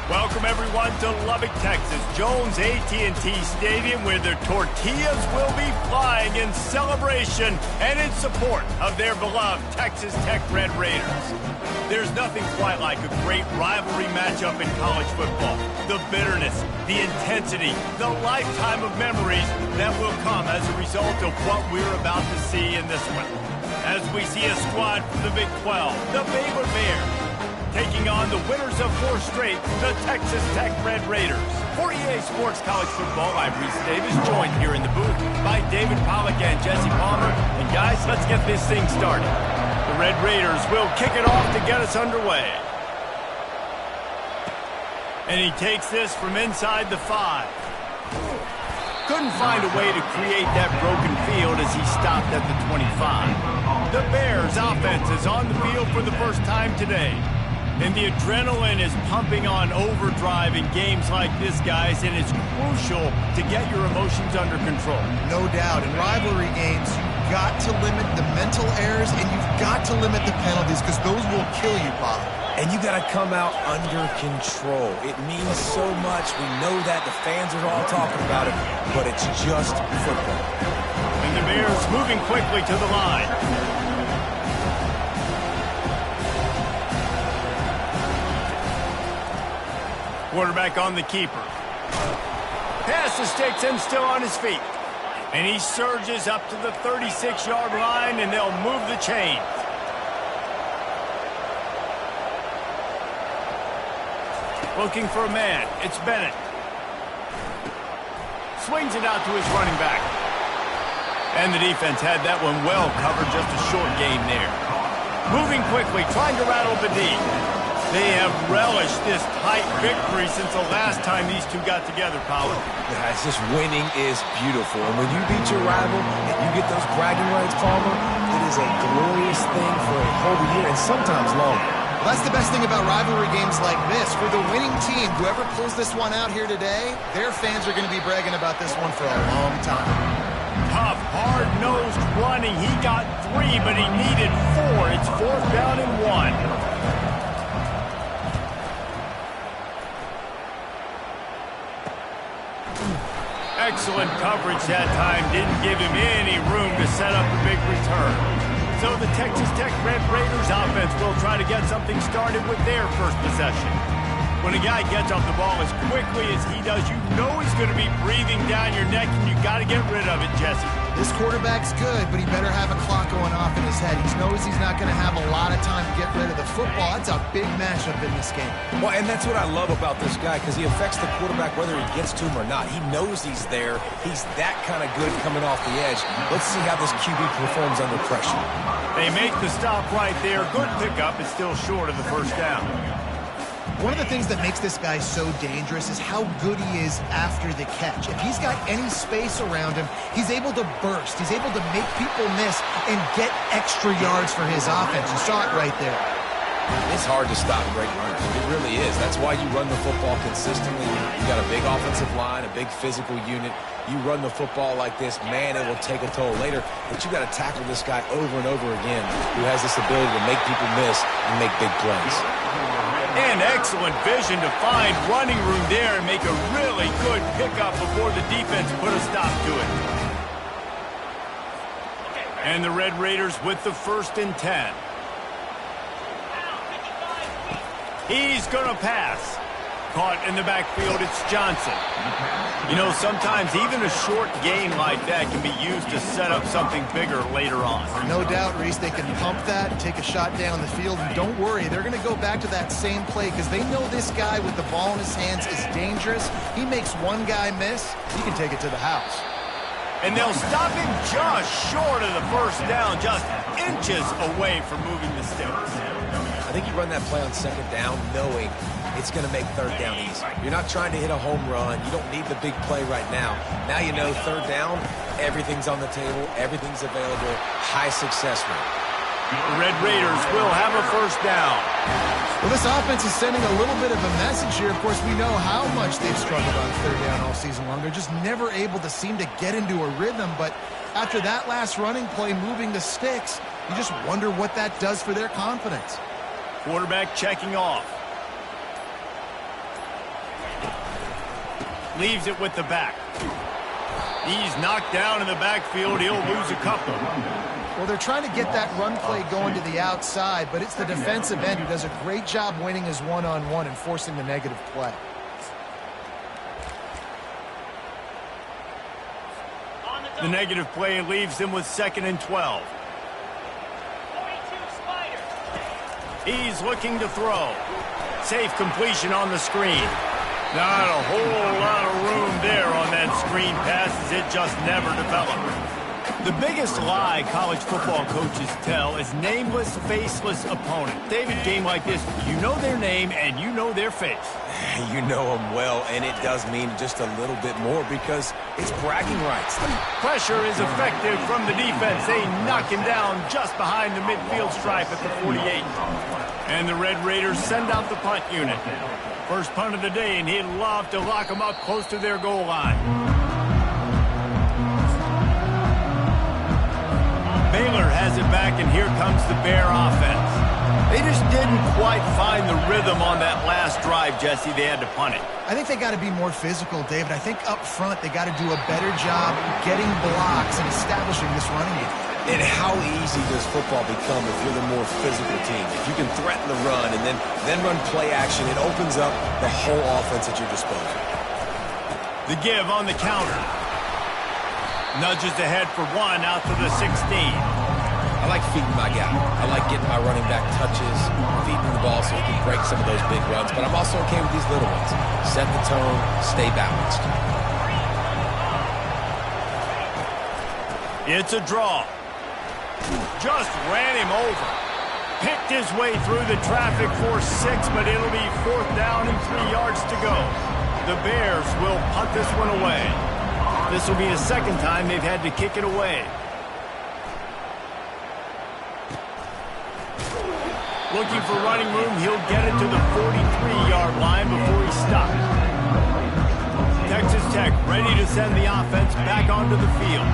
Welcome everyone to Lubbock, Texas, Jones AT&T Stadium, where their tortillas will be flying in celebration and in support of their beloved Texas Tech Red Raiders. There's nothing quite like a great rivalry matchup in college football. The bitterness, the intensity, the lifetime of memories that will come as a result of what we're about to see in this one. As we see a squad from the Big 12, the Baylor Bears, taking on the winners of 4 straight, the Texas Tech Red Raiders. For EA Sports College Football, I'm Reese Davis, joined here in the booth by David Pollack and Jesse Palmer. And guys, let's get this thing started. The Red Raiders will kick it off to get us underway. And he takes this from inside the 5. Couldn't find a way to create that broken field as he stopped at the 25. The Bears offense is on the field for the first time today. And the adrenaline is pumping on overdrive in games like this, guys, and it's crucial to get your emotions under control. No doubt. In rivalry games, you've got to limit the mental errors, and you've got to limit the penalties, because those will kill you, Bob. And you got to come out under control. It means so much. We know that. The fans are all talking about it, but it's just football. And the Bears moving quickly to the line. Quarterback on the keeper. Pass the sticks and still on his feet. And he surges up to the 36-yard line, and they'll move the chains. Looking for a man. It's Bennett. Swings it out to his running back. And the defense had that one well covered, just a short gain there. Moving quickly, trying to rattle the D. They have relished this tight victory since the last time these two got together, Powell. Guys, just winning is beautiful. And when you beat your rival and you get those bragging rights, Palmer, it is a glorious thing for a whole year and sometimes longer. Well, that's the best thing about rivalry games like this. For the winning team, whoever pulls this one out here today, their fans are going to be bragging about this one for a long time. Tough, hard-nosed running. He got 3, but he needed 4. It's 4th down and 1. Excellent coverage that time. Didn't give him any room to set up a big return. So the Texas Tech Red Raiders offense will try to get something started with their first possession. When a guy gets off the ball as quickly as he does, you know he's going to be breathing down your neck, and you got to get rid of it, Jesse. This quarterback's good, but he better have a clock going off in his head. He knows he's not going to have a lot of time to get rid of the football. That's a big matchup in this game. Well, and that's what I love about this guy, because he affects the quarterback whether he gets to him or not. He knows he's there. He's that kind of good coming off the edge. Let's see how this QB performs under pressure. They make the stop right there. Good pickup. Is still short of the first down. One of the things that makes this guy so dangerous is how good he is after the catch. If he's got any space around him, he's able to burst. He's able to make people miss and get extra yards for his offense. You saw it right there. It's hard to stop great runners. It really is. That's why you run the football consistently. You got a big offensive line, a big physical unit. You run the football like this, man, it will take a toll later. But you got to tackle this guy over and over again, who has this ability to make people miss and make big plays. And excellent vision to find running room there and make a really good pickup before the defense put a stop to it. And the Red Raiders with the 1st and 10. He's going to pass. Caught in the backfield, it's Johnson. You know, sometimes even a short gain like that can be used to set up something bigger later on. No doubt, Reese, they can pump that and take a shot down the field. And don't worry, they're going to go back to that same play because they know this guy with the ball in his hands is dangerous. He makes one guy miss, he can take it to the house. And they'll stop him just short of the first down, just inches away from moving the sticks. I think you run that play on 2nd down knowing it's going to make 3rd down easy. You're not trying to hit a home run. You don't need the big play right now. Now you know 3rd down, everything's on the table, everything's available, high success rate. The Red Raiders will have a 1st down. Well, this offense is sending a little bit of a message here. Of course, we know how much they've struggled on 3rd down all season long. They're just never able to seem to get into a rhythm. But after that last running play, moving the sticks, you just wonder what that does for their confidence. Quarterback checking off. leaves it with the back. He's knocked down in the backfield. He'll lose a couple. Well, they're trying to get that run play going to the outside, but it's the defensive end who does a great job winning his one-on-one and forcing the negative play. The negative play leaves him with 2nd and 12. He's looking to throw. Safe completion on the screen. Not a whole lot of room there on that screen pass as it just never developed. The biggest lie college football coaches tell is nameless, faceless opponent. David, game like this, you know their name and you know their face. You know them well, and it does mean just a little bit more because it's bragging rights. Pressure is effective from the defense. They knock him down just behind the midfield stripe at the 48. And the Red Raiders send out the punt unit. First punt of the day, and he'd love to lock them up close to their goal line. Baylor has it back, and here comes the Bear offense. They just didn't quite find the rhythm on that last drive, Jesse. They had to punt it. I think they got to be more physical, David. I think up front they got to do a better job getting blocks and establishing this running game. And how easy does football become if you're the more physical team? If you can threaten the run and then run play action, it opens up the whole offense at your disposal. The give on the counter. Nudges ahead for 1 out to the 16. I like feeding my guy. I like getting my running back touches, feeding the ball so he can break some of those big runs. But I'm also okay with these little ones. Set the tone, stay balanced. It's a draw. Just ran him over. Picked his way through the traffic for 6, but it'll be 4th down and 3 yards to go. The Bears will punt this one away. This will be the 2nd time they've had to kick it away. Looking for running room, he'll get it to the 43-yard line before he's stopped. Texas Tech ready to send the offense back onto the field.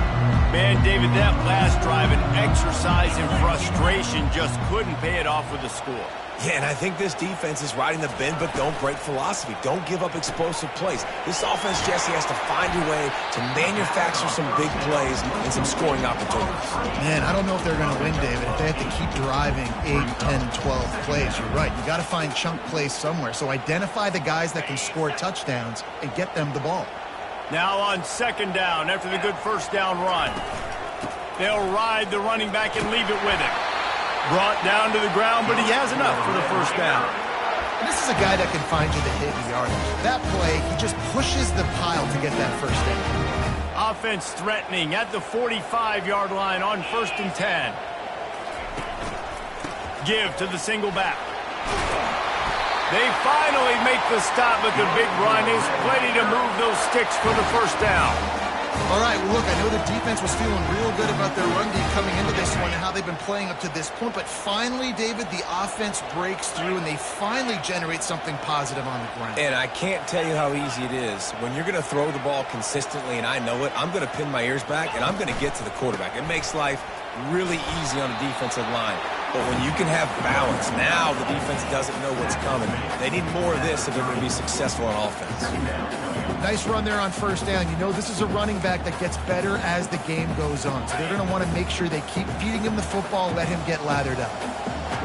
Man, David, that last drive, an exercise in frustration, just couldn't pay it off with the score. Yeah, and I think this defense is riding the bend but don't break philosophy. Don't give up explosive plays. This offense, Jesse, has to find a way to manufacture some big plays and some scoring opportunities. Man, I don't know if they're going to win, David, if they have to keep driving 8, 10, 12 plays. You're right. You got to find chunk plays somewhere. So identify the guys that can score touchdowns and get them the ball. Now on 2nd down after the good 1st down run. They'll ride the running back and leave it with him. Brought down to the ground, but he has enough for the 1st down. This is a guy that can find you the hidden yardage. That play, he just pushes the pile to get that 1st down. Offense threatening at the 45-yard line on 1st and 10. Give to the single back. They finally make the stop, but the big run is plenty to move those sticks for the 1st down. All right, well, look, I know the defense was feeling real good about their run D coming into this one and how they've been playing up to this point, but finally, David, the offense breaks through and they finally generate something positive on the ground. And I can't tell you how easy it is. When you're going to throw the ball consistently, and I know it, I'm going to pin my ears back and I'm going to get to the quarterback. It makes life really easy on the defensive line. But when you can have balance, now the defense doesn't know what's coming. They need more of this if they're going to be successful on offense. Nice run there on 1st down. You know this is a running back that gets better as the game goes on. So they're going to want to make sure they keep feeding him the football, let him get lathered up.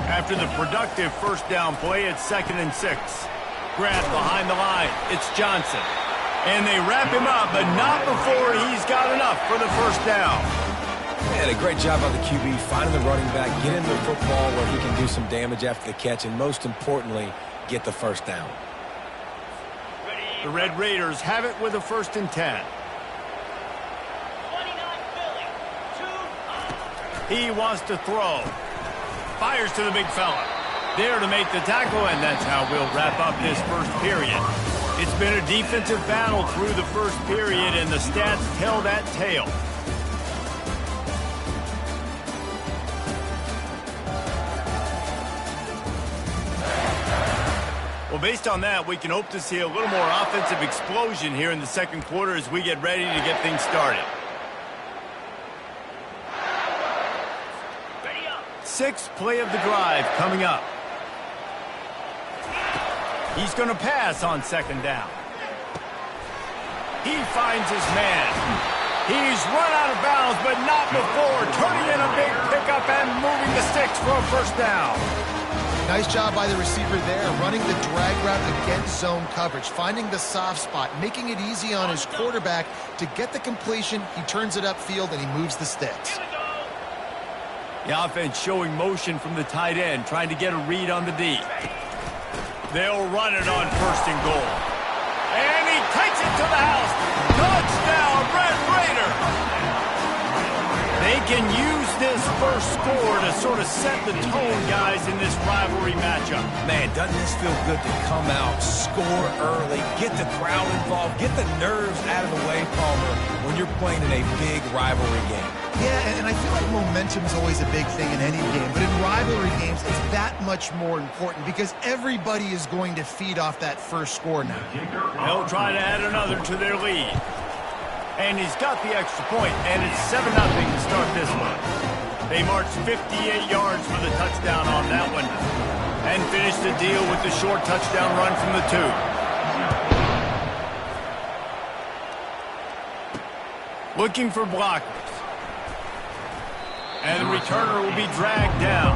After the productive 1st down play, it's 2nd and 6. Grant behind the line. It's Johnson. And they wrap him up, but not before he's got enough for the 1st down. Man, a great job by the QB, finding the running back, get him the football where he can do some damage after the catch, and most importantly, get the 1st down. The Red Raiders have it with a 1st and 10. He wants to throw. Fires to the big fella. There to make the tackle, and that's how we'll wrap up this 1st period. It's been a defensive battle through the 1st period, and the stats tell that tale. Well, based on that, we can hope to see a little more offensive explosion here in the 2nd quarter as we get ready to get things started. 6th play of the drive coming up. He's going to pass on 2nd down. He finds his man. He's run out of bounds, but not before turning in a big pickup and moving the sticks for a first down. Nice job by the receiver there, running the drag route against zone coverage, finding the soft spot, making it easy on his quarterback to get the completion. He turns it upfield, and he moves the sticks. The offense showing motion from the tight end, trying to get a read on the D. They'll run it on first and goal. And he takes it to the house. Touchdown, Red Raider! They can use this first score to sort of set the tone, guys, in this rivalry matchup. Man, doesn't this feel good to come out, score early, get the crowd involved, get the nerves out of the way, Palmer, when you're playing in a big rivalry game. Yeah, and I feel like momentum is always a big thing in any game, but in rivalry games, it's that much more important because everybody is going to feed off that first score now. They'll try to add another to their lead. And he's got the extra point, and it's 7-0 to start this one. They marched 58 yards for the touchdown on that one and finished the deal with the short touchdown run from the 2. Looking for blockers. And the returner will be dragged down.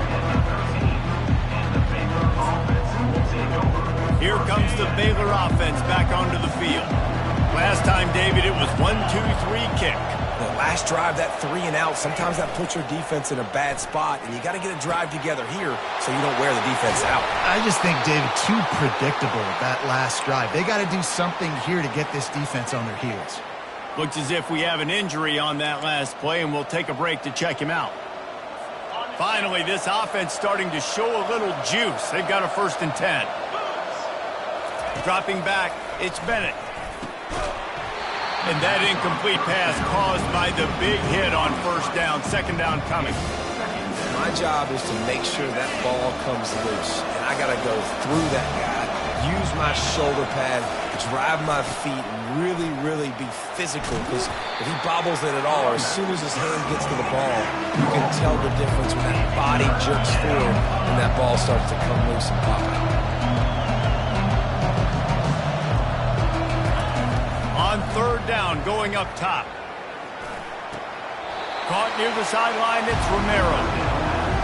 Here comes the Baylor offense back onto the field. Last time, David, it was 1-2-3 kick. The last drive, that 3 and out, sometimes that puts your defense in a bad spot, and you got to get a drive together here so you don't wear the defense out. I just think, David, too predictable that last drive. They got to do something here to get this defense on their heels. Looks as if we have an injury on that last play, and we'll take a break to check him out. Finally, this offense starting to show a little juice. They've got a 1st and 10. Dropping back, it's Bennett. And that incomplete pass caused by the big hit on first down. 2nd down coming. My job is to make sure that ball comes loose, and I got to go through that guy, use my shoulder pad, drive my feet, and really be physical, because if he bobbles it at all, or as soon as his hand gets to the ball, you can tell the difference when that body jerks forward and that ball starts to come loose and pop out. On 3rd down, going up top. Caught near the sideline, it's Romero.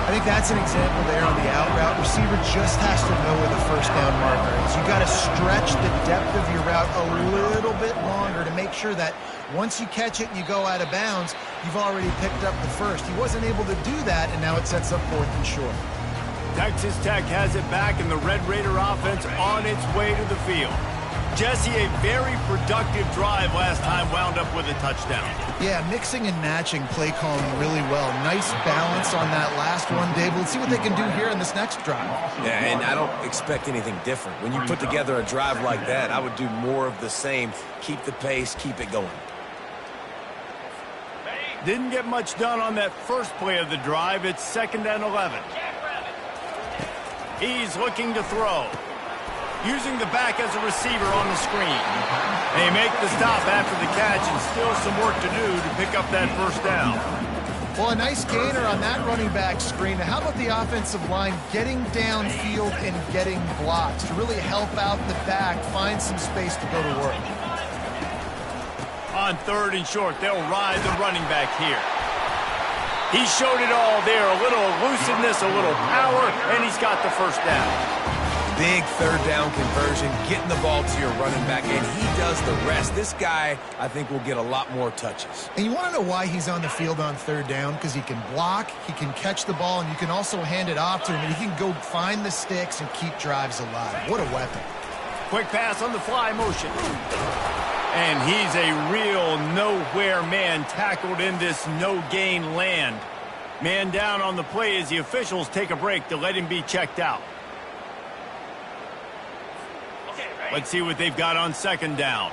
I think that's an example there on the out route. Receiver just has to know where the first down marker is. You got to stretch the depth of your route a little bit longer to make sure that once you catch it and you go out of bounds, you've already picked up the first. He wasn't able to do that, and now it sets up 4th and short. Texas Tech has it back, and the Red Raider offense on its way to the field. Jesse, a very productive drive last time wound up with a touchdown. Yeah, mixing and matching play calling really well. Nice balance on that last one, Dave. Let's see what they can do here in this next drive. Yeah, and I don't expect anything different. When you put together a drive like that, I would do more of the same. Keep the pace, keep it going. Didn't get much done on that first play of the drive. It's 2nd and 11. He's looking to throw. Using the back as a receiver on the screen. They make the stop after the catch, and still some work to do to pick up that first down. Well, a nice gainer on that running back screen. Now, how about the offensive line getting downfield and getting blocks to really help out the back, find some space to go to work? On 3rd and short, they'll ride the running back here. He showed it all there, a little elusiveness, a little power, and he's got the first down. Big 3rd down conversion, getting the ball to your running back, and he does the rest. This guy, I think, will get a lot more touches. And you want to know why he's on the field on 3rd down? Because he can block, he can catch the ball, and you can also hand it off to him, and he can go find the sticks and keep drives alive. What a weapon. Quick pass on the fly motion. And he's a real nowhere man, tackled in this no-gain land. Man down on the play as the officials take a break to let him be checked out. Let's see what they've got on 2nd down.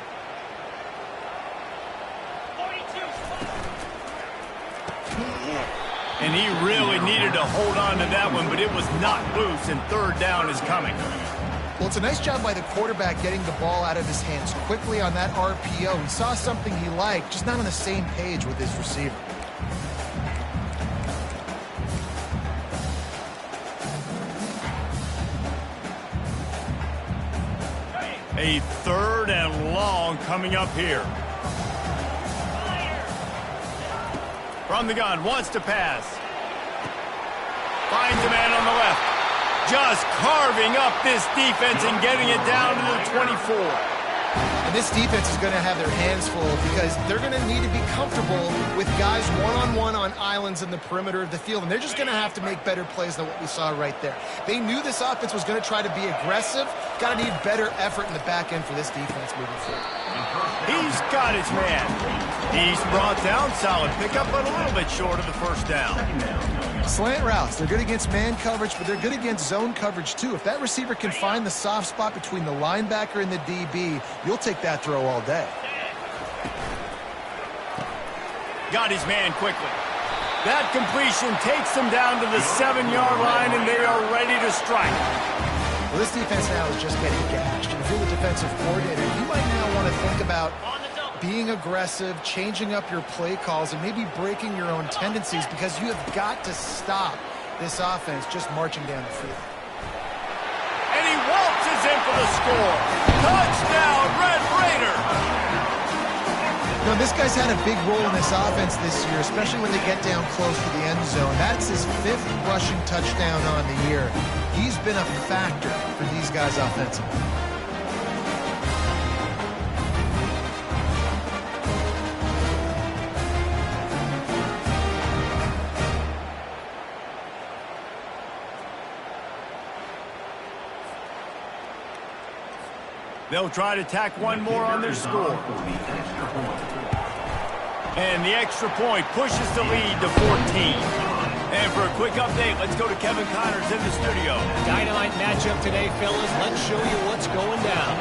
And he really needed to hold on to that one, but it was not loose, and 3rd down is coming. Well, it's a nice job by the quarterback getting the ball out of his hands quickly on that RPO. He saw something he liked, just not on the same page with his receiver. A 3rd and long coming up here. From the gun, wants to pass. Finds a man on the left. Just carving up this defense and getting it down to the 24. And this defense is going to have their hands full because they're going to need to be comfortable with guys one-on-one on islands in the perimeter of the field. And they're just going to have to make better plays than what we saw right there. They knew this offense was going to try to be aggressive. Got to need better effort in the back end for this defense moving forward. He's got his man. He's brought down, solid pickup, but a little bit short of the first down. Slant routes, they're good against man coverage, but they're good against zone coverage too. If that receiver can find the soft spot between the linebacker and the DB, you'll take that throw all day. Got his man quickly. That completion takes them down to the 7-yard line, and they are ready to strike. Well, this defense now is just getting gashed. And if you're the defensive coordinator, you might now want to think about being aggressive, changing up your play calls, and maybe breaking your own tendencies because you have got to stop this offense just marching down the field. And he waltzes in for the score. Touchdown, Red Raider! You know, this guy's had a big role in this offense this year, especially when they get down close to the end zone. That's his 5th rushing touchdown on the year. He's been a factor for these guys offensively. They'll try to tack one more on their score. And the extra point pushes the lead to 14. And for a quick update, let's go to Kevin Connors in the studio. Dynamite matchup today, fellas. Let's show you what's going down.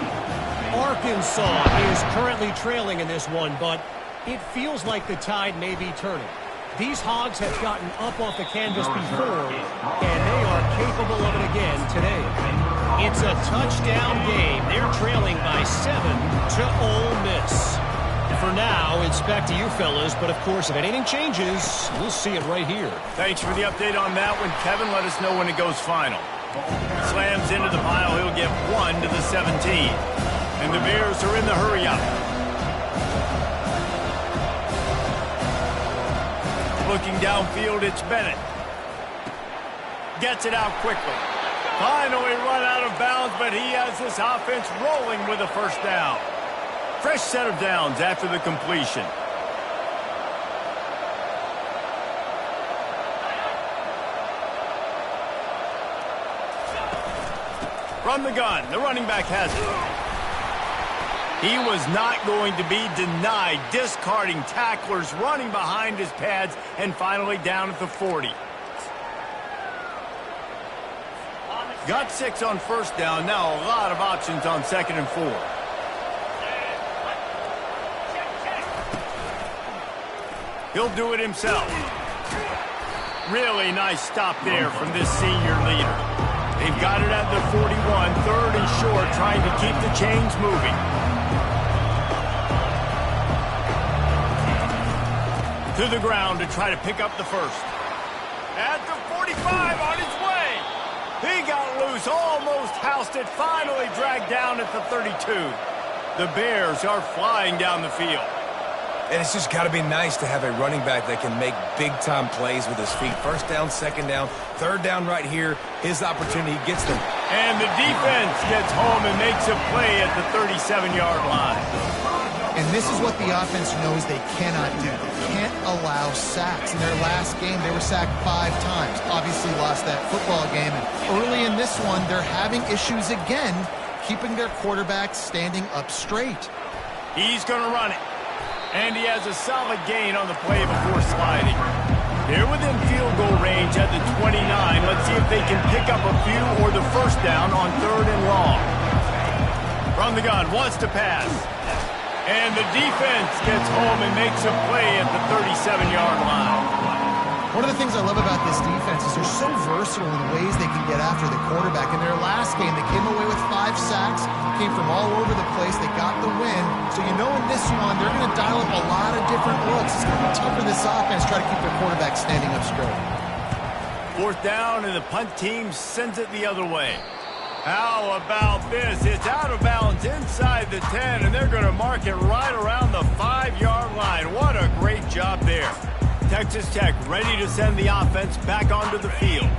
Arkansas is currently trailing in this one, but it feels like the tide may be turning. These Hogs have gotten up off the canvas before, and they are capable of it again today. It's a touchdown game. They're trailing by 7 to Ole Miss. For now, it's back to you fellas, but of course, if anything changes, we'll see it right here. Thanks for the update on that one, Kevin. Let us know when it goes final. Slams into the pile. He'll get 1 to the 17. And the Bears are in the hurry-up. Looking downfield, it's Bennett. Gets it out quickly. Finally run out of bounds, but he has this offense rolling with a first down. Fresh set of downs after the completion. From the gun, the running back has it. He was not going to be denied, discarding tacklers, running behind his pads, and finally down at the 40. Got 6 on first down. Now a lot of options on 2nd and 4. He'll do it himself. Really nice stop there from this senior leader. They've got it at the 41, 3rd and short, trying to keep the chains moving. To the ground to try to pick up the first. At the 45, on his way. He got loose, almost housed it, finally dragged down at the 32. The Bears are flying down the field. And it's just got to be nice to have a running back that can make big-time plays with his feet. First down, 2nd down, 3rd down right here. His opportunity gets them. And the defense gets home and makes a play at the 37-yard line. And this is what the offense knows they cannot do. They can't allow sacks. In their last game, they were sacked 5 times. Obviously lost that football game. And early in this one, they're having issues again, keeping their quarterback standing up straight. He's going to run it. And he has a solid gain on the play before sliding. They're within field goal range at the 29. Let's see if they can pick up a few or the first down on 3rd and long. From the gun, wants to pass. And the defense gets home and makes a play at the 37-yard line. One of the things I love about this defense is they're so versatile in ways they can get after the quarterback. In their last game, they came away with 5 sacks, came from all over the place. They got the win. So you know in this one, they're going to dial up a lot of different looks. It's going to be tough for this offense to try to keep their quarterback standing up straight. 4th down, and the punt team sends it the other way. How about this? It's out of bounds inside the 10, and they're going to mark it right around the 5-yard line. What a great job there. Texas Tech ready to send the offense back onto the field.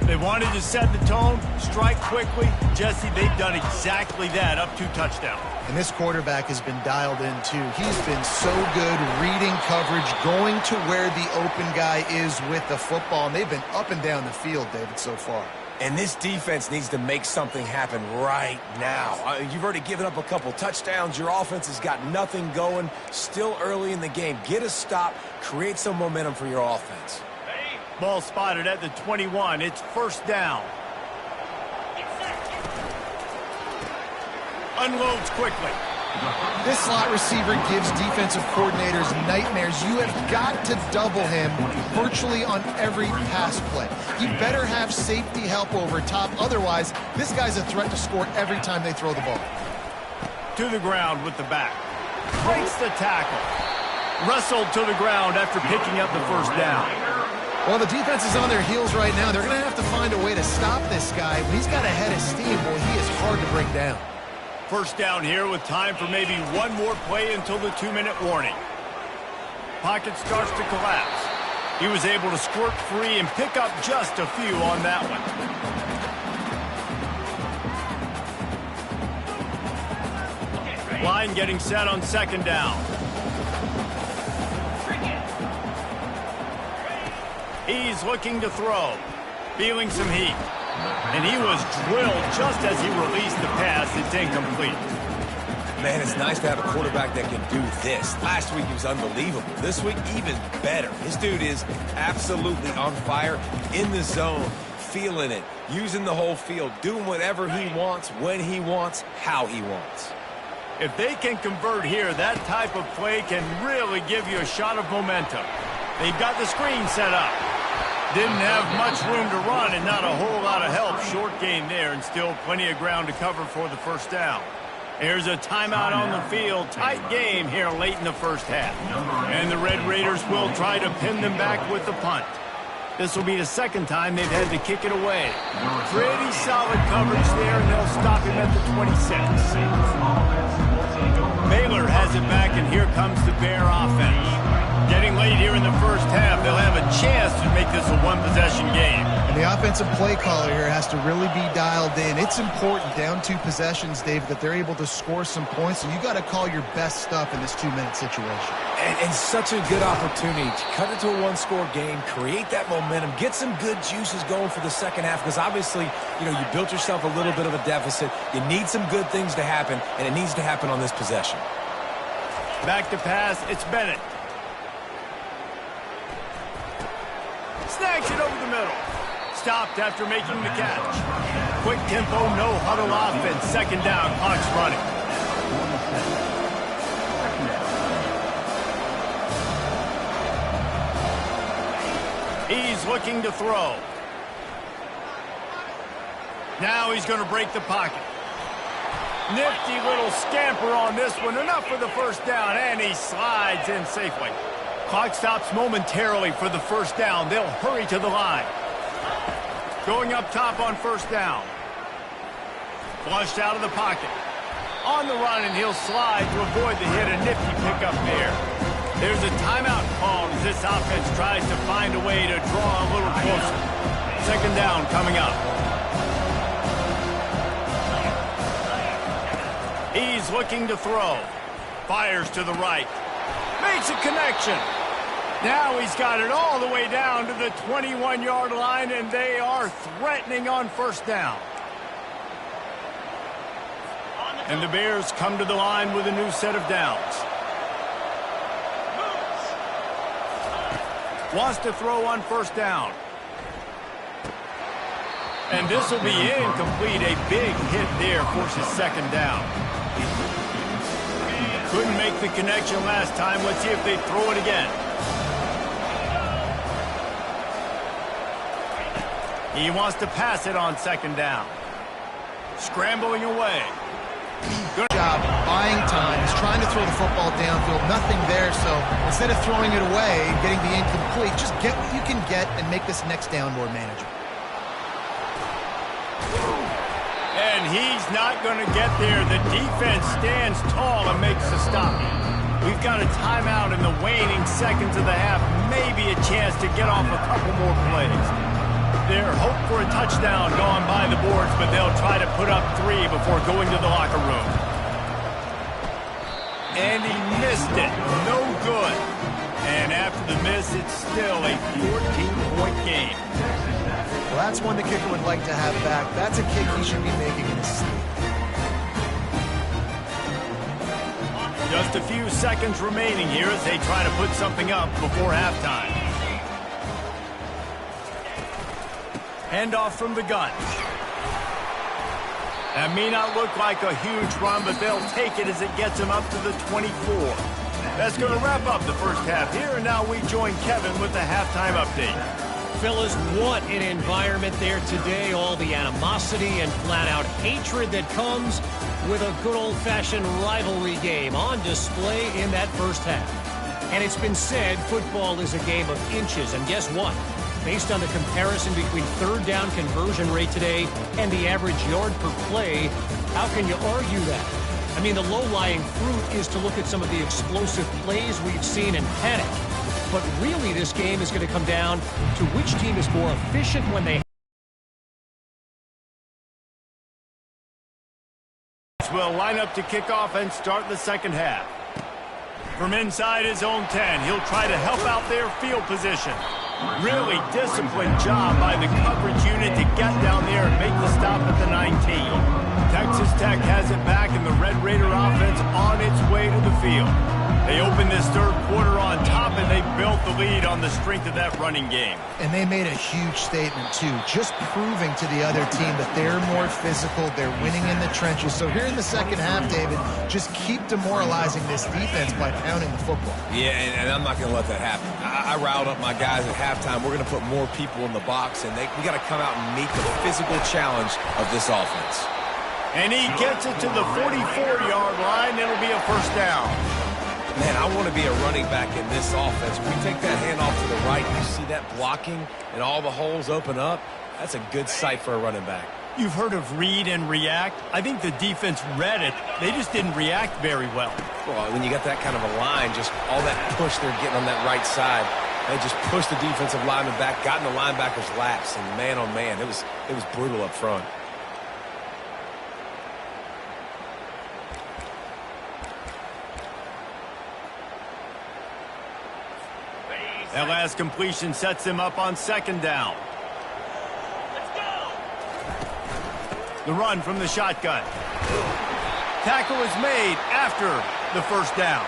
They wanted to set the tone, strike quickly. Jesse, they've done exactly that, up 2 touchdowns. And this quarterback has been dialed in, too. He's been so good reading coverage, going to where the open guy is with the football. And they've been up and down the field, David, so far. And this defense needs to make something happen right now. You've already given up a couple touchdowns. Your offense has got nothing going. Still early in the game. Get a stop. Create some momentum for your offense. Ball spotted at the 21. It's first down. Unloads quickly. This slot receiver gives defensive coordinators nightmares. You have got to double him virtually on every pass play. You better have safety help over top. Otherwise, this guy's a threat to score every time they throw the ball. To the ground with the back. Breaks the tackle. Wrestled to the ground after picking up the first down. Well, the defense is on their heels right now. They're going to have to find a way to stop this guy. When he's got a head of steam, boy, he is hard to bring down. First down here with time for maybe one more play until the 2-minute warning. Pocket starts to collapse. He was able to squirt free and pick up just a few on that one. Line getting set on second down. He's looking to throw. Feeling some heat. And he was drilled just as he released the pass. It's incomplete. Man, it's nice to have a quarterback that can do this. Last week he was unbelievable. This week, even better. This dude is absolutely on fire, in the zone, feeling it, using the whole field, doing whatever he wants, when he wants, how he wants. If they can convert here, that type of play can really give you a shot of momentum. They've got the screen set up. Didn't have much room to run and not a whole lot of help. Short gain there and still plenty of ground to cover for the first down. Here's a timeout on the field. Tight game here late in the first half. And the Red Raiders will try to pin them back with the punt. This will be the second time they've had to kick it away. Pretty solid coverage there, and they'll stop him at the 26. Baylor has it back, and here comes the Bear offense. Getting late here in the first half, they'll have a chance to make this a one-possession game. And the offensive play caller here has to really be dialed in. It's important, down 2 possessions, David, that they're able to score some points, and you got to call your best stuff in this 2-minute situation. And such a good opportunity to cut it to a one-score game, create that momentum, get some good juices going for the second half, because obviously, you built yourself a little bit of a deficit. You need some good things to happen, and it needs to happen on this possession. Back to pass, it's Bennett. Snags it over the middle. Stopped after making the catch. Quick tempo, no huddle offense. Second down, clock's running. He's looking to throw. Now he's going to break the pocket. Nifty little scamper on this one. Enough for the first down, and he slides in safely. Clock stops momentarily for the first down. They'll hurry to the line. Going up top on first down. Flushed out of the pocket. On the run, and he'll slide to avoid the hit. A nifty pickup there. There's a timeout called as this offense tries to find a way to draw a little closer. Second down coming up. He's looking to throw. Fires to the right. Makes a connection. Now he's got it all the way down to the 21-yard line, and they are threatening on first down. And the Bears come to the line with a new set of downs. Wants to throw on first down. And this will be incomplete. A big hit there forces second down. Couldn't make the connection last time. Let's see if they throw it again. He wants to pass it on second down. Scrambling away. Good job buying time. He's trying to throw the football downfield. Nothing there, so instead of throwing it away and getting the incomplete, just get what you can get and make this next down more manageable. And And he's not going to get there. The defense stands tall and makes the stop. We've got a timeout in the waning seconds of the half. Maybe a chance to get off a couple more plays. Their hope for a touchdown gone by the boards, but they'll try to put up 3 before going to the locker room. And he missed it. No good. And after the miss, it's still a 14-point game. Well, that's one the kicker would like to have back. That's a kick he should be making in his sleep. Just a few seconds remaining here as they try to put something up before halftime. Handoff from the gun. That may not look like a huge run, but they'll take it as it gets them up to the 24. That's going to wrap up the first half here, and now we join Kevin with the halftime update. Fellas, what an environment there today. All the animosity and flat-out hatred that comes with a good old-fashioned rivalry game on display in that first half. And it's been said football is a game of inches, and guess what? Based on the comparison between third down conversion rate today and the average yard per play, how can you argue that? I mean, the low-lying fruit is to look at some of the explosive plays we've seen in panic. But really, this game is going to come down to which team is more efficient when they will line up to kick off and start the second half. From inside his own 10, he'll try to help out their field position. Really disciplined job by the coverage unit to get down there and make the stop at the 19. Texas Tech has it back, and the Red Raider offense on its way to the field. They opened this third quarter on top, and they built the lead on the strength of that running game. And they made a huge statement, too, just proving to the other team that they're more physical, they're winning in the trenches. So here in the second half, David, just keep demoralizing this defense by pounding the football. Yeah, and I'm not going to let that happen. I riled up my guys at halftime. We're going to put more people in the box, and we got to come out and meet the physical challenge of this offense. And he gets it to the 44-yard line. It'll be a first down. Man, I want to be a running back in this offense. When we take that handoff to the right, you see that blocking and all the holes open up. That's a good sight for a running back. You've heard of read and react. I think the defense read it. They just didn't react very well. Well, when you got that kind of a line, just all that push they're getting on that right side, they just pushed the defensive lineman back, got in the linebacker's laps, and man, oh man, it was brutal up front. That last completion sets them up on second down. Let's go. The run from the shotgun. Tackle is made after the first down.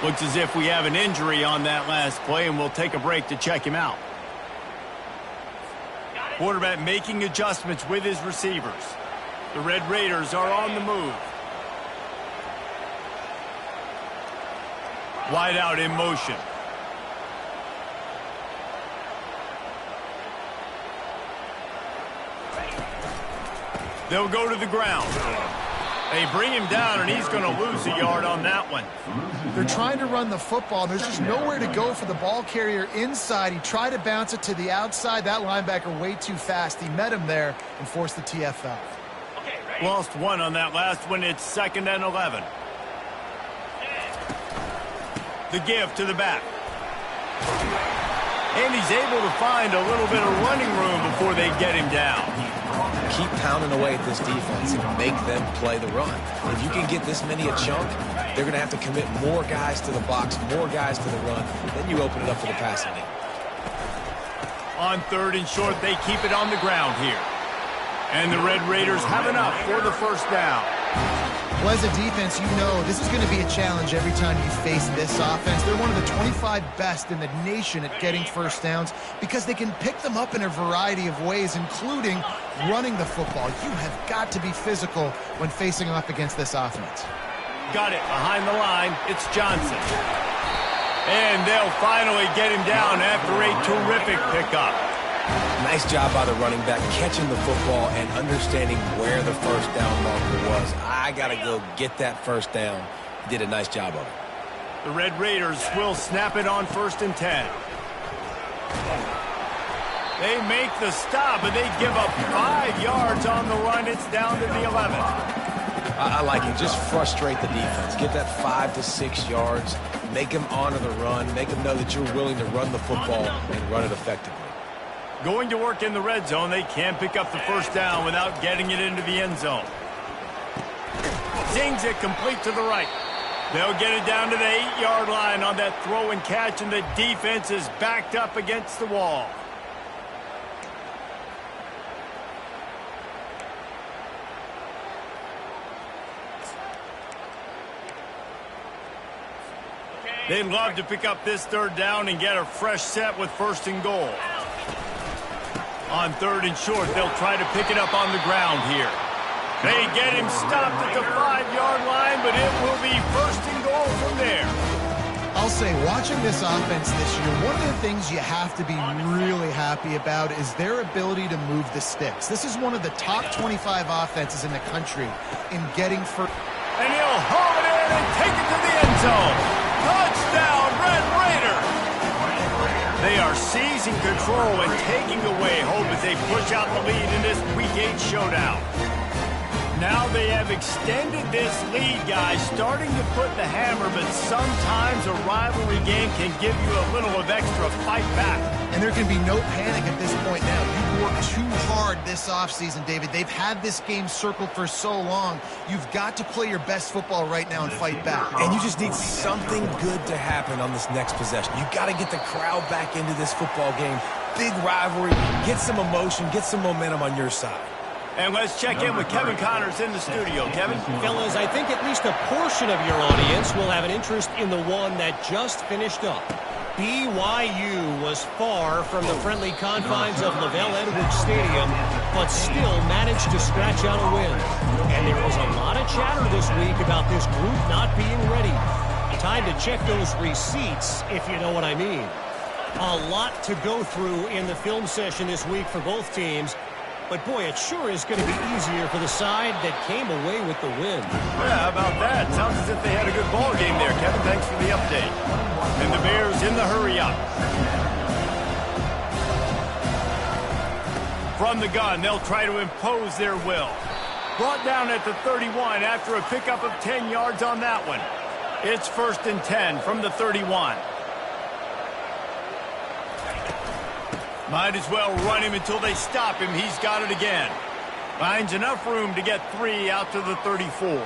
Looks as if we have an injury on that last play, and we'll take a break to check him out. Quarterback making adjustments with his receivers. The Red Raiders are on the move. Wide out in motion. They'll go to the ground. They bring him down, and he's going to lose a yard on that one. They're trying to run the football. There's just nowhere to go for the ball carrier inside. He tried to bounce it to the outside. That linebacker way too fast. He met him there and forced the TFL. Lost one on that last one. It's 2nd and 11. The give to the back. And he's able to find a little bit of running room before they get him down. Keep pounding away at this defense and make them play the run. If you can get this many a chunk, they're going to have to commit more guys to the box, more guys to the run. Then you open it up for the passing game. On 3rd and short, they keep it on the ground here. And the Red Raiders have enough for the first down. Well, as a defense, you know this is going to be a challenge every time you face this offense. They're one of the 25 best in the nation at getting first downs because they can pick them up in a variety of ways, including running the football. You have got to be physical when facing off against this offense. Got it behind the line. It's Johnson. And they'll finally get him down after a terrific pickup. Nice job by the running back catching the football and understanding where the first down marker was. I got to go get that first down. He did a nice job of it. The Red Raiders will snap it on 1st and 10. They make the stop, and they give up 5 yards on the run. It's down to the 11. I like it. Just frustrate the defense. Get that 5 to 6 yards. Make them honor the run. Make them know that you're willing to run the football and run it effectively. Going to work in the red zone. They can't pick up the first down without getting it into the end zone. Zings it complete to the right. They'll get it down to the 8-yard line on that throw and catch, and the defense is backed up against the wall. They'd love to pick up this third down and get a fresh set with 1st and goal. On 3rd and short, they'll try to pick it up on the ground here. They get him stopped at the 5-yard line, but it will be 1st and goal from there. I'll say, watching this offense this year, one of the things you have to be really happy about is their ability to move the sticks. This is one of the top 25 offenses in the country in getting first. And he'll haul it in and take it to the end zone. Touchdown, Red Raider! They are seizing control and taking away hope as they push out the lead in this Week 8 showdown. Now they have extended this lead, guys, starting to put the hammer, but sometimes a rivalry game can give you a little of extra fight back. And there can be no panic at this point now. You've worked too hard this offseason, David. They've had this game circled for so long. You've got to play your best football right now and fight back. And you just need something good to happen on this next possession. You got to get the crowd back into this football game. Big rivalry. Get some emotion. Get some momentum on your side. And let's check in with Kevin Connors in the studio. Kevin? Fellas, I think at least a portion of your audience will have an interest in the one that just finished up. BYU was far from the friendly confines of LaVell Edwards Stadium, but still managed to scratch out a win. And there was a lot of chatter this week about this group not being ready. Time to check those receipts, if you know what I mean. A lot to go through in the film session this week for both teams. But, boy, it sure is going to be easier for the side that came away with the win. Yeah, how about that? Sounds as if they had a good ball game there, Kevin. Thanks for the update. And the Bears in the hurry-up. From the gun, they'll try to impose their will. Brought down at the 31 after a pickup of 10 yards on that one. It's 1st and 10 from the 31. Might as well run him until they stop him. He's got it again. Finds enough room to get 3 out to the 34.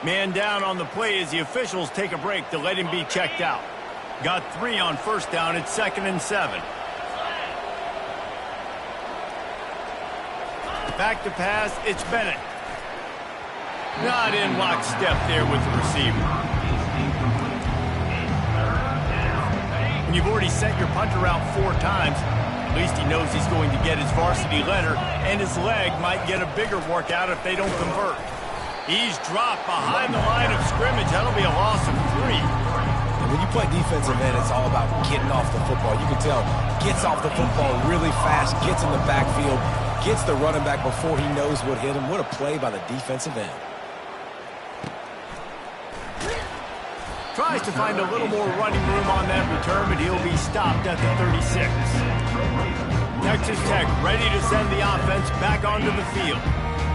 Man down on the play as the officials take a break to let him be checked out. Got 3 on 1st down. It's 2nd and 7. Back to pass. It's Bennett. Not in lockstep there with the receiver. And you've already sent your punter out 4 times. At least he knows he's going to get his varsity letter, and his leg might get a bigger workout if they don't convert. He's dropped behind the line of scrimmage. That'll be a loss of 3. And when you play defensive end, it's all about getting off the football. You can tell, gets off the football really fast, gets in the backfield, gets the running back before he knows what hit him. What a play by the defensive end. Tries to find a little more running room on that return, but he'll be stopped at the 36. Texas Tech ready to send the offense back onto the field.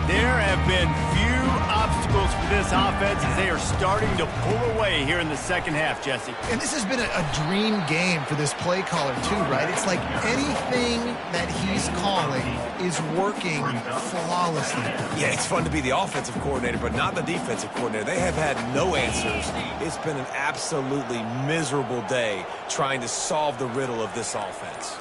There have been few obstacles for this offense as they are starting to pull away here in the second half, Jesse. And this has been a dream game for this play caller, too, right? It's like anything that he's calling is working flawlessly. Yeah, it's fun to be the offensive coordinator, but not the defensive coordinator. They have had no answers. It's been an absolutely miserable day trying to solve the riddle of this offense.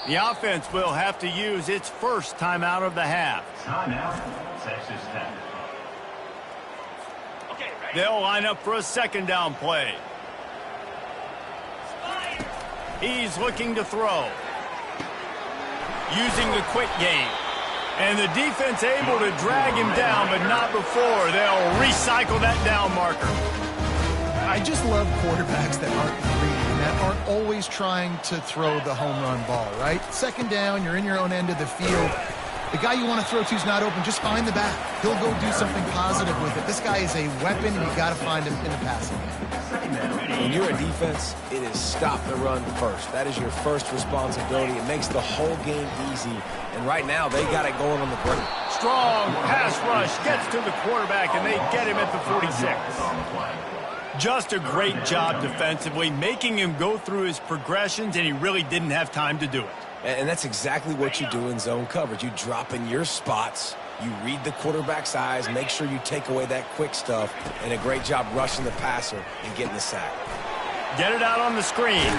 The offense will have to use its first timeout of the half. Timeout, Texas Tech. They'll line up for a 2nd down play. He's looking to throw. Using the quick game. And the defense able to drag him down, but not before. They'll recycle that down marker. I just love quarterbacks that aren't greedy and that aren't always trying to throw the home run ball, right? 2nd down, you're in your own end of the field. The guy you want to throw to is not open. Just find the back. He'll go do something positive with it. This guy is a weapon, and you got to find him in the passing game. When you're a defense, it is stop the run first. That is your first responsibility. It makes the whole game easy. And right now, they got it going on the break. Strong pass rush gets to the quarterback, and they get him at the 46. Just a great job defensively, making him go through his progressions, and he really didn't have time to do it. And that's exactly what you do in zone coverage. You drop in your spots, you read the quarterback's eyes, make sure you take away that quick stuff, and a great job rushing the passer and getting the sack. Get it out on the screen.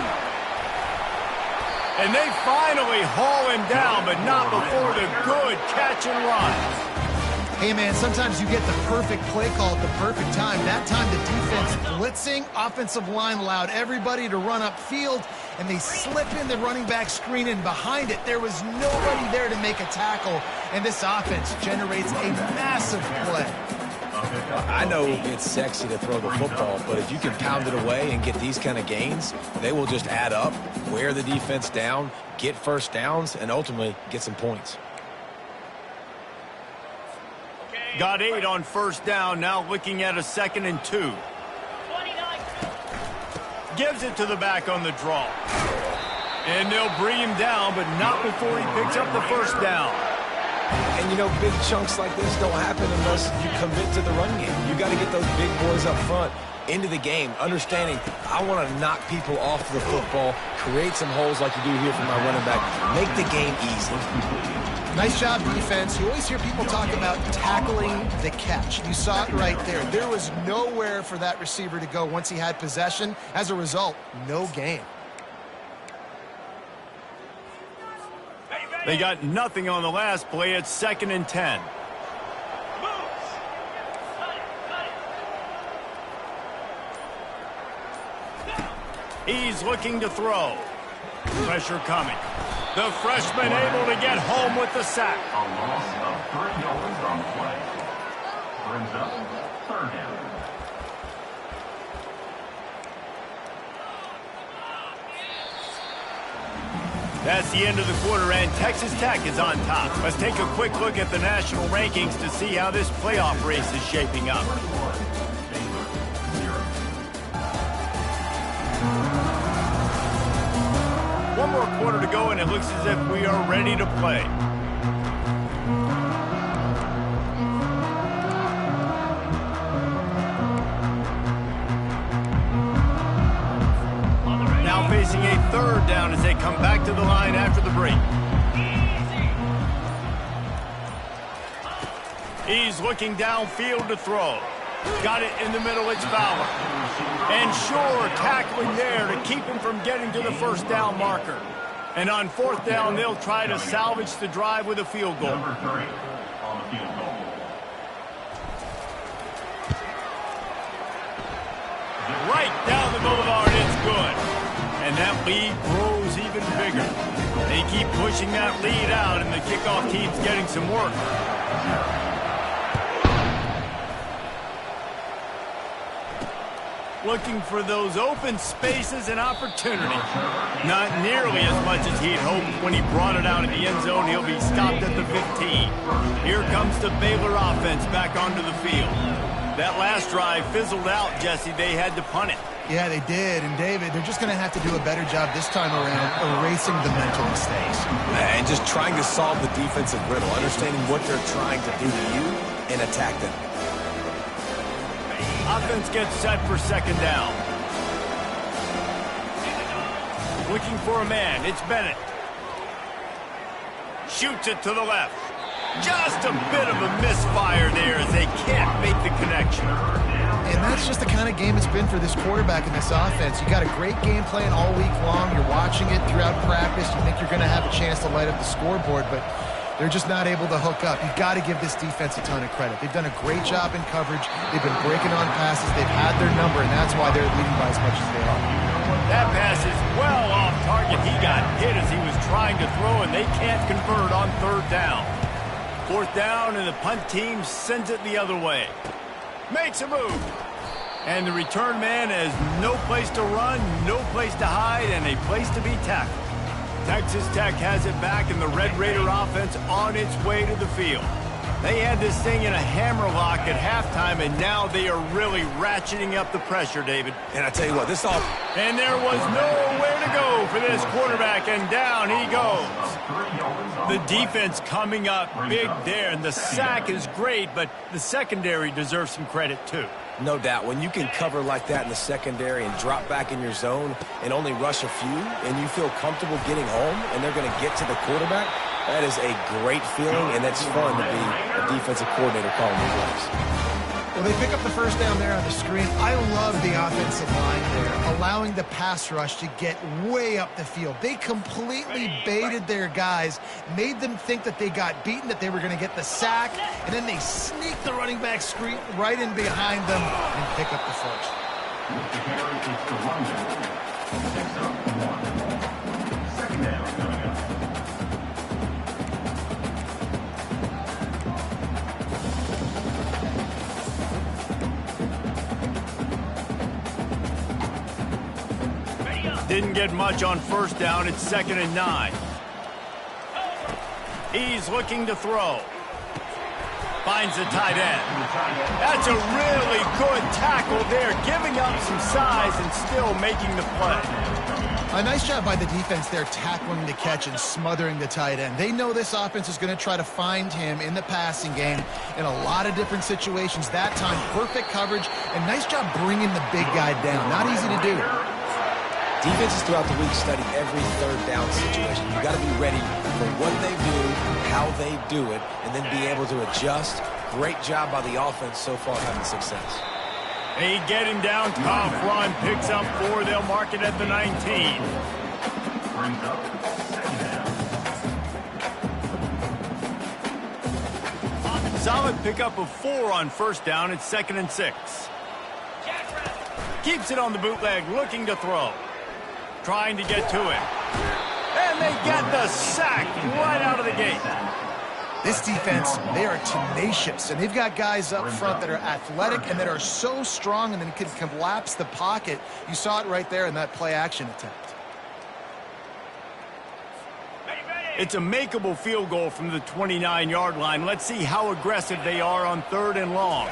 And they finally haul him down, but not before the good catch and run. Hey, man, sometimes you get the perfect play call at the perfect time. That time the defense blitzing, offensive line allowed everybody to run upfield, and they slip in the running back screen, and behind it there was nobody there to make a tackle, and this offense generates a massive play. I know it's sexy to throw the football, but if you can pound it away and get these kind of gains, they will just add up, wear the defense down, get first downs, and ultimately get some points. Got 8 on first down, now looking at a 2nd and 2. Gives it to the back on the draw. And they'll bring him down, but not before he picks up the first down. And, you know, big chunks like this don't happen unless you commit to the run game. You got to get those big boys up front into the game, understanding I want to knock people off the football, create some holes like you do here for my running back, make the game easy. Nice job, defense. You always hear people talk about tackling the catch. You saw it right there. There was nowhere for that receiver to go once he had possession. As a result, no gain. They got nothing on the last play. It's 2nd and 10. He's looking to throw. Pressure coming. The freshman able to get home with the sack. A loss of 3 yards on the play. Brings up 3rd down. That's the end of the quarter, and Texas Tech is on top. Let's take a quick look at the national rankings to see how this playoff race is shaping up. One more quarter to go, and it looks as if we are ready to play. Now facing a 3rd down as they come back to the line after the break. He's looking downfield to throw. Got it in the middle, it's Fowler. And sure, tackling there to keep him from getting to the first down marker. And on 4th down, they'll try to salvage the drive with a field goal. Number 3 on the field goal. Right down the boulevard, it's good. And that lead grows even bigger. They keep pushing that lead out, and the kickoff team's getting some work. Looking for those open spaces and opportunity. Not nearly as much as he'd hoped when he brought it out in the end zone. He'll be stopped at the 15. Here comes the Baylor offense back onto the field. That last drive fizzled out, Jesse. They had to punt it. Yeah, they did. And, David, they're just going to have to do a better job this time around erasing the mental mistakes. And just trying to solve the defensive riddle, understanding what they're trying to do to you and attack them. Offense gets set for 2nd down. Looking for a man. It's Bennett. Shoots it to the left. Just a bit of a misfire there as they can't make the connection. And that's just the kind of game it's been for this quarterback in this offense. You got a great game plan all week long. You're watching it throughout practice. You think you're going to have a chance to light up the scoreboard, but they're just not able to hook up. You've got to give this defense a ton of credit. They've done a great job in coverage. They've been breaking on passes. They've had their number, and that's why they're leading by as much as they are. That pass is well off target. He got hit as he was trying to throw, and they can't convert on 3rd down. 4th down, and the punt team sends it the other way. Makes a move. And the return man has no place to run, no place to hide, and a place to be tackled. Texas Tech has it back, and the Red Raider offense on its way to the field. They had this thing in a hammerlock at halftime, and now they are really ratcheting up the pressure, David. And I tell you what, this all... And there was nowhere to go for this quarterback, and down he goes. The defense coming up big there, and the sack is great, but the secondary deserves some credit too. No doubt. When you can cover like that in the secondary and drop back in your zone and only rush a few, and you feel comfortable getting home, and they're going to get to the quarterback, that is a great feeling, and it's fun to be a defensive coordinator calling these plays. Well, they pick up the first down there on the screen. I love the offensive line there, allowing the pass rush to get way up the field. They completely baited their guys, made them think that they got beaten, that they were going to get the sack, and then they sneak the running back screen right in behind them and pick up the first. Second down coming up. Didn't get much on first down. It's 2nd and 9. He's looking to throw. Finds the tight end. That's a really good tackle there, giving up some size and still making the play. A nice job by the defense there, tackling the catch and smothering the tight end. They know this offense is going to try to find him in the passing game in a lot of different situations. That time, perfect coverage, and nice job bringing the big guy down. Not easy to do. Defenses throughout the week study every third down situation. You got to be ready for what they do, how they do it, and then be able to adjust. Great job by the offense so far having success. They get him down, tough run, picks up 4. They'll mark it at the 19. Brings up second down. Solid pickup of 4 on first down. It's 2nd and 6. Keeps it on the bootleg, looking to throw. Trying to get to it. And they get the sack right out of the gate. This defense, they are tenacious, and they've got guys up front that are athletic and that are so strong and then can collapse the pocket. You saw it right there in that play-action attempt. It's a makeable field goal from the 29-yard line. Let's see how aggressive they are on 3rd and long.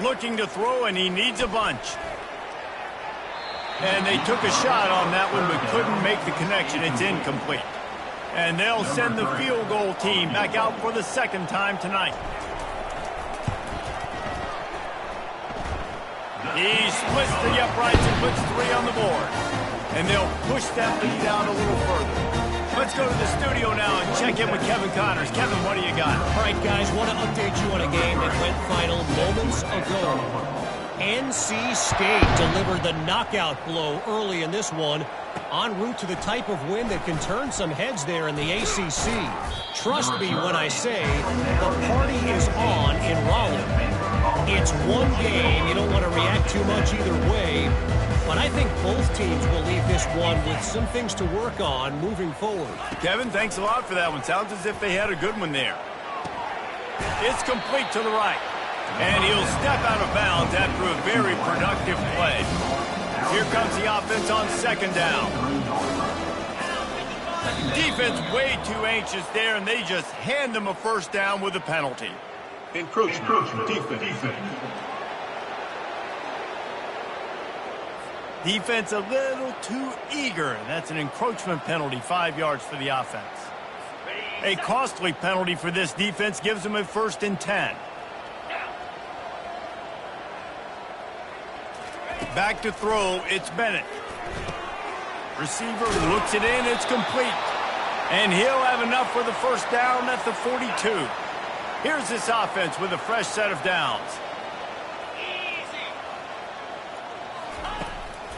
Looking to throw, and he needs a bunch. And they took a shot on that one, but couldn't make the connection. It's incomplete. And they'll send the field goal team back out for the 2nd time tonight. He splits the uprights and puts 3 on the board. And they'll push that lead out a little further. Let's go to the studio now and check in with Kevin Connors. Kevin, what do you got? All right, guys, want to update you on a game that went final moments ago. NC State delivered the knockout blow early in this one, en route to the type of win that can turn some heads there in the ACC. Trust me when I say the party is on in Raleigh. It's one game. You don't want to react too much either way, but I think both teams will leave this one with some things to work on moving forward. Kevin, thanks a lot for that one. Sounds as if they had a good one there. It's complete to the right. And he'll step out of bounds after a very productive play. Here comes the offense on 2nd down. Defense way too anxious there, and they just hand them a first down with a penalty. Encroachment defense. Defense a little too eager. That's an encroachment penalty, 5 yards for the offense. A costly penalty for this defense gives them a 1st and 10. Back to throw, it's Bennett. Receiver looks it in, it's complete. And he'll have enough for the first down at the 42. Here's this offense with a fresh set of downs.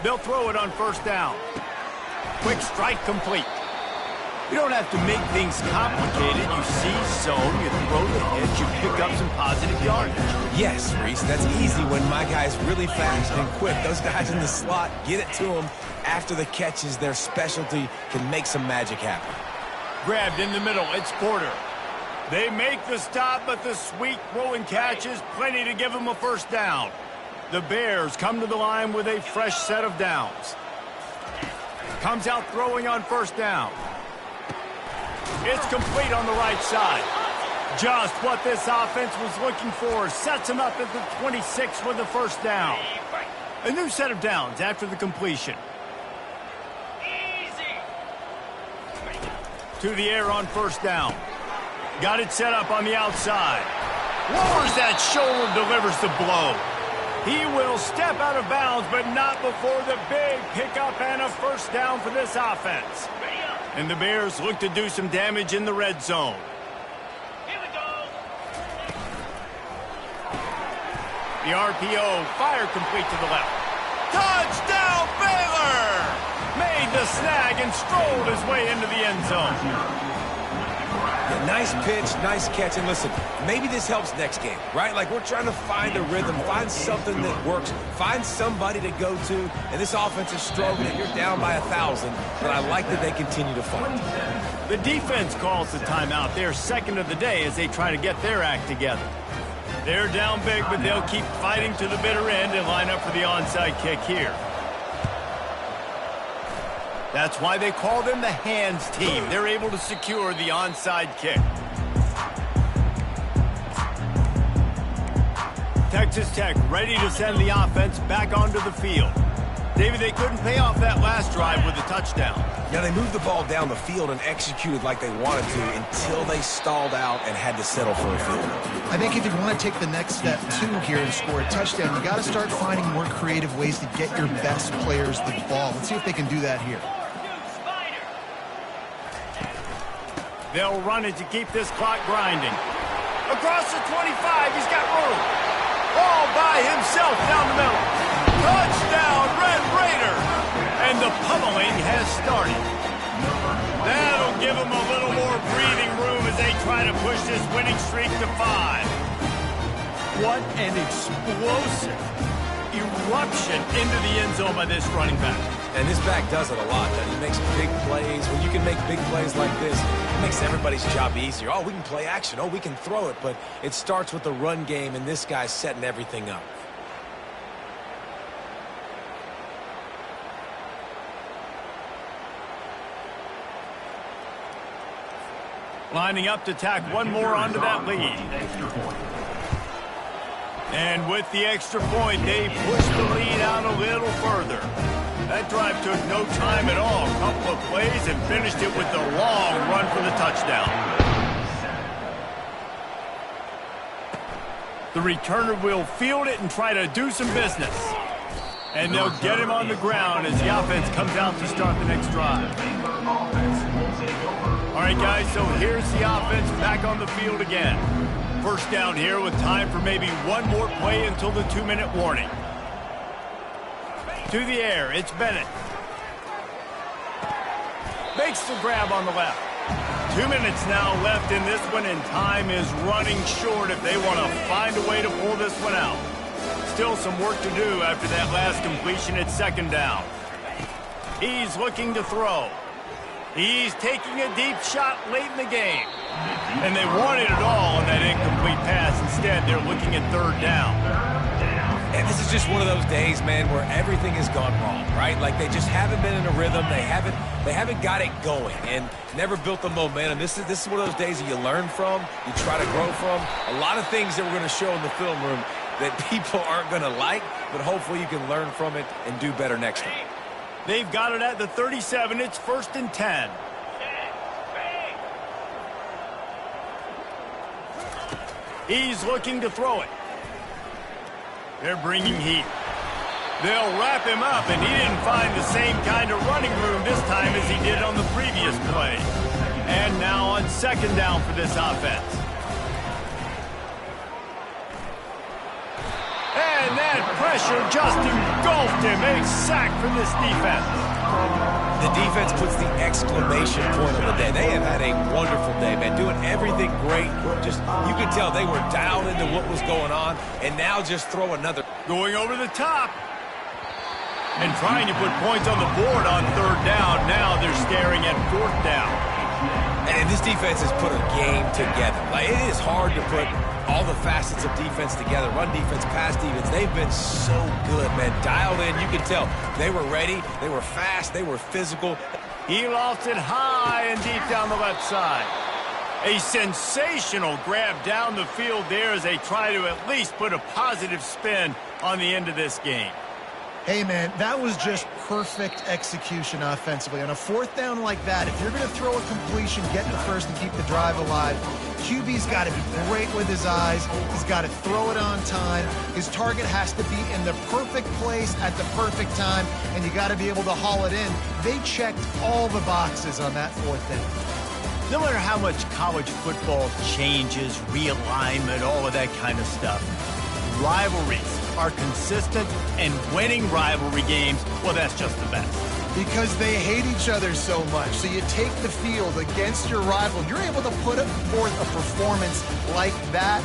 They'll throw it on first down. Quick strike complete. You don't have to make things complicated. You see zone, you throw the hitch, you pick up some positive yardage. Yes, Reese, that's easy when my guy's really fast and quick. Those guys in the slot, get it to them after the catch is their specialty, can make some magic happen. Grabbed in the middle, it's Porter. They make the stop, but the sweet throw and catch is plenty to give them a first down. The Bears come to the line with a fresh set of downs. Comes out throwing on first down. It's complete on the right side. Just what this offense was looking for. Sets him up at the 26 for the first down. A new set of downs after the completion. To the air on first down. Got it set up on the outside. Lowers that shoulder, delivers the blow. He will step out of bounds, but not before the big pickup and a first down for this offense. And the Bears look to do some damage in the red zone. Here we go. The RPO, fire complete to the left. Touchdown, Baylor! Made the snag and strolled his way into the end zone. Yeah, nice pitch, nice catch. And listen, maybe this helps next game, right? Like, we're trying to find a rhythm, find something that works, find somebody to go to. And this offense is struggling. You're down by 1,000, but I like that they continue to fight. The defense calls the timeout. They're second of the day as they try to get their act together. They're down big, but they'll keep fighting to the bitter end and line up for the onside kick here. That's why they call them the hands team. They're able to secure the onside kick. Texas Tech ready to send the offense back onto the field. David, they couldn't pay off that last drive with a touchdown. Now, they moved the ball down the field and executed like they wanted to until they stalled out and had to settle for a field goal. I think if you want to take the next step, too, here and score a touchdown, you got to start finding more creative ways to get your best players the ball. Let's see if they can do that here. They'll run it to keep this clock grinding. Across the 25, he's got room. All by himself down the middle. Touchdown, Red Raider! And the pummeling has started. That'll give them a little more breathing room as they try to push this winning streak to 5. What an explosive eruption into the end zone by this running back. And this back does it a lot. He makes big plays. When you can make big plays like this, it makes everybody's job easier. Oh, we can play action. Oh, we can throw it. But it starts with the run game, and this guy's setting everything up. Lining up to tack one more onto that lead. And with the extra point, they push the lead out a little further. That drive took no time at all. A couple of plays and finished it with the long run for the touchdown. The returner will field it and try to do some business. And they'll get him on the ground as the offense comes out to start the next drive. All right, guys, so here's the offense back on the field again. First down here with time for maybe one more play until the 2-minute warning. To the air, it's Bennett. Makes the grab on the left. 2 minutes now left in this one, and time is running short if they want to find a way to pull this one out. Still some work to do after that last completion at second down. He's looking to throw. He's taking a deep shot late in the game. And they wanted it all on that incomplete pass. Instead, they're looking at third down. And this is just one of those days, man, where everything has gone wrong, right? Like, they just haven't been in a rhythm. They haven't got it going and never built the momentum. This is one of those days that you learn from, you try to grow from. A lot of things that we're going to show in the film room that people aren't going to like, but hopefully you can learn from it and do better next time. They've got it at the 37. It's 1st and 10. He's looking to throw it. They're bringing heat. They'll wrap him up, and he didn't find the same kind of running room this time as he did on the previous play. And now on second down for this offense. And that pressure just engulfed him. A sack for this defense. The defense puts the exclamation point on the day. They have had a wonderful day, man, doing everything great. Just, you could tell they were dialed into what was going on, and now just throw another. Going over the top. And trying to put points on the board on third down. Now they're staring at fourth down. And this defense has put a game together. Like, it is hard to put all the facets of defense together. Run defense, pass defense. They've been so good, man. Dialed in. You can tell they were ready. They were fast. They were physical. He lost it high and deep down the left side. A sensational grab down the field there as they try to at least put a positive spin on the end of this game. Hey, man, that was just perfect execution offensively. On a fourth down like that, if you're going to throw a completion, get the first and keep the drive alive, QB's got to be great with his eyes. He's got to throw it on time. His target has to be in the perfect place at the perfect time, and you got to be able to haul it in. They checked all the boxes on that fourth down. No matter how much college football changes, realignment, all of that kind of stuff, rivalries are consistent, and winning rivalry games, well, that's just the best. Because they hate each other so much. So you take the field against your rival. You're able to put forth a performance like that.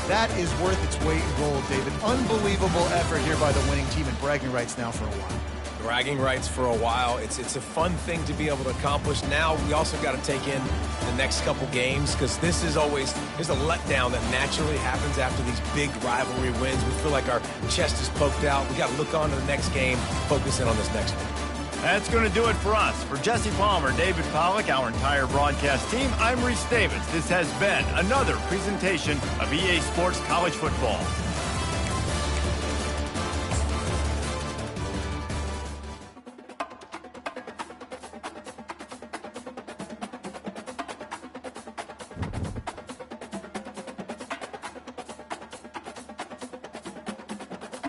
That is worth its weight in gold, David. Unbelievable effort here by the winning team, and bragging rights now for a while. Bragging rights for a while. It's a fun thing to be able to accomplish. Now we also got to take in the next couple games, because this is always, there's a letdown that naturally happens after these big rivalry wins. We feel like our chest is poked out. We got to look on to the next game, focus in on this next one. That's going to do it for us. For Jesse Palmer, David Pollack, our entire broadcast team, I'm Reese Davis. This has been another presentation of EA Sports College Football.